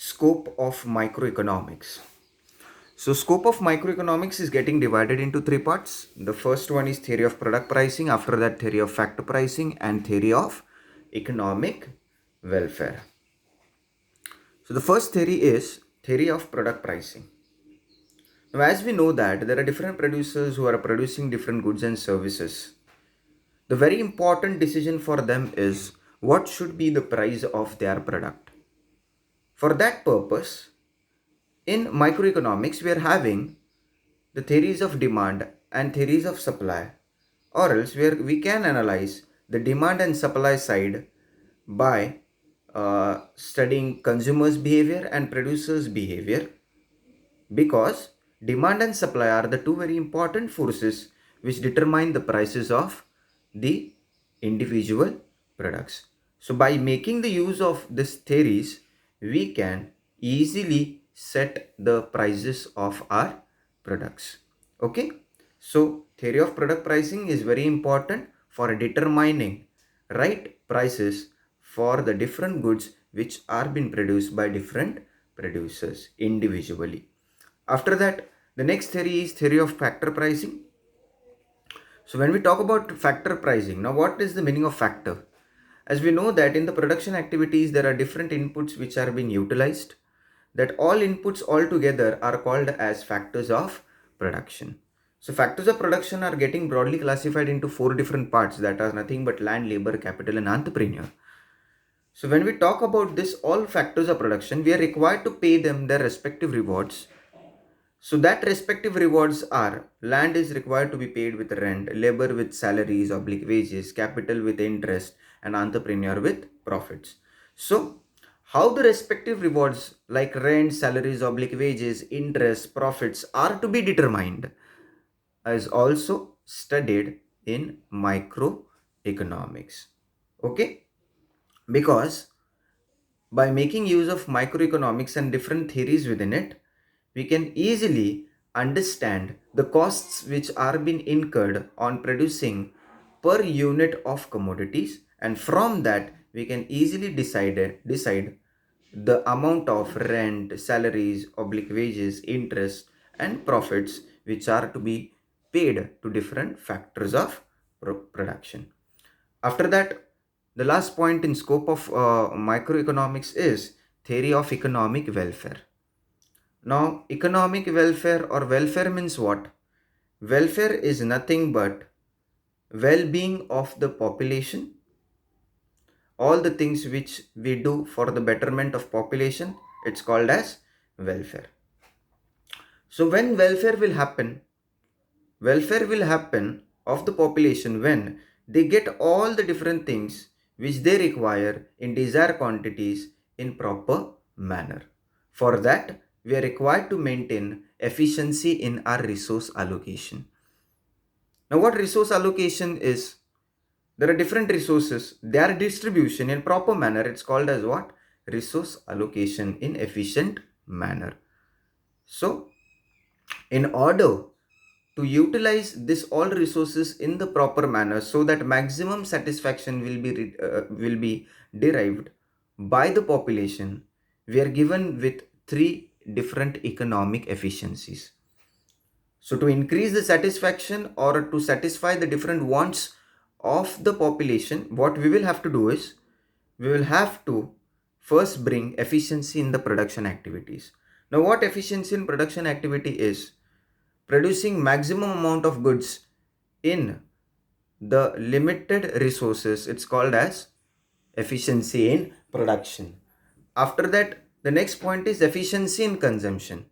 Scope of microeconomics. So scope of microeconomics is getting divided into three parts. The first one is theory of product pricing, after that theory of factor pricing, and theory of economic welfare. So the first theory is theory of product pricing. Now as we know that there are different producers who are producing different goods and services. The very important decision for them is what should be the price of their product. For that purpose, in microeconomics, we are having the theories of demand and theories of supply, or else where we can analyze the demand and supply side by studying consumers' behavior and producers' behavior, because demand and supply are the two very important forces which determine the prices of the individual products. So by making the use of these theories, we can easily set the prices of our products. Okay, so theory of product pricing is very important for determining right prices for the different goods which are being produced by different producers individually. After that, the next theory is theory of factor pricing. So when we talk about factor pricing, now what is the meaning of factor? As we know that in the production activities, there are different inputs which are being utilized, that all inputs all together are called as factors of production. So factors of production are getting broadly classified into four different parts, that are nothing but land, labor, capital and entrepreneur. So when we talk about this all factors of production, we are required to pay them their respective rewards. So that respective rewards are: land is required to be paid with rent, labor with salaries, oblique wages, capital with interest, and entrepreneur with profits. So how the respective rewards like rent, salaries, oblique wages, interest, profits are to be determined is also studied in microeconomics. Okay, because by making use of microeconomics and different theories within it, we can easily understand the costs which are being incurred on producing per unit of commodities, and from that we can easily decide the amount of rent, salaries, oblique wages, interest and profits which are to be paid to different factors of production. After that, the last point in scope of microeconomics is theory of economic welfare. Now, economic welfare or welfare means what? Welfare is nothing but well-being of the population. All the things which we do for the betterment of population, it's called as welfare. So when welfare will happen of the population when they get all the different things which they require in desired quantities in proper manner. For that, we are required to maintain efficiency in our resource allocation. Now, what resource allocation is? There are different resources. Their distribution in proper manner, it's called as what? Resource allocation in efficient manner. So, in order to utilize this all resources in the proper manner so that maximum satisfaction will be derived by the population, we are given with three different economic efficiencies. So to increase the satisfaction or to satisfy the different wants of the population, what we will have to do is we will have to first bring efficiency in the production activities. Now what efficiency in production activity is? Producing maximum amount of goods in the limited resources, it's called as efficiency in production. After that, the next point is efficiency in consumption.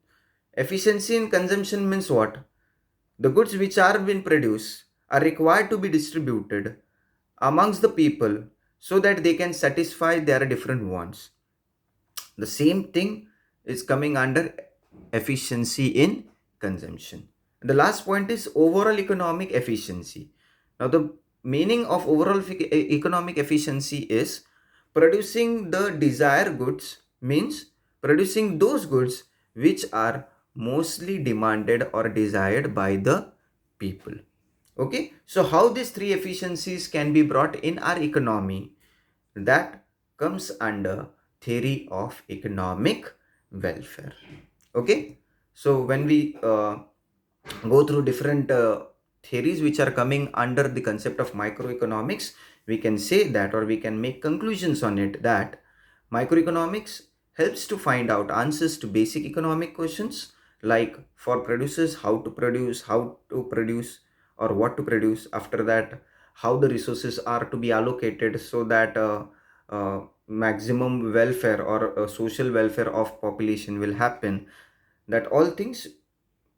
Efficiency in consumption means what? The goods which are being produced are required to be distributed amongst the people so that they can satisfy their different wants. The same thing is coming under efficiency in consumption. The last point is overall economic efficiency. Now, the meaning of overall economic efficiency is producing the desired goods, means producing those goods which are mostly demanded or desired by the people. Okay, so how these three efficiencies can be brought in our economy, that comes under theory of economic welfare. Okay, so when we go through different theories which are coming under the concept of microeconomics, we can say that, or we can make conclusions on it, that microeconomics helps to find out answers to basic economic questions, like for producers, how to produce, or what to produce. After that, how the resources are to be allocated so that maximum welfare or social welfare of population will happen. That all things,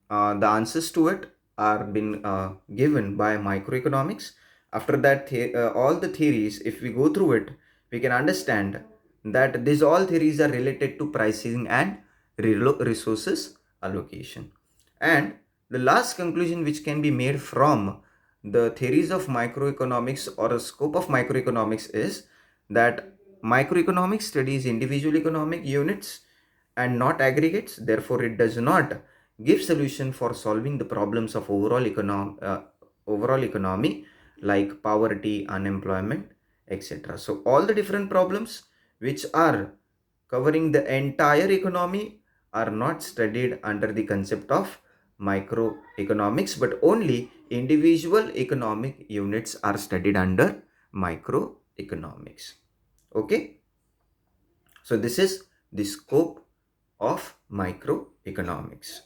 the answers to it are been given by microeconomics. After that, all the theories, if we go through it, we can understand that these all theories are related to pricing and resources allocation. And the last conclusion which can be made from the theories of microeconomics or a scope of microeconomics is that microeconomics studies individual economic units and not aggregates. Therefore, it does not give solution for solving the problems of overall economy, like poverty, unemployment, etc. So all the different problems which are covering the entire economy are not studied under the concept of microeconomics, but only individual economic units are studied under microeconomics. Okay, so this is the scope of microeconomics.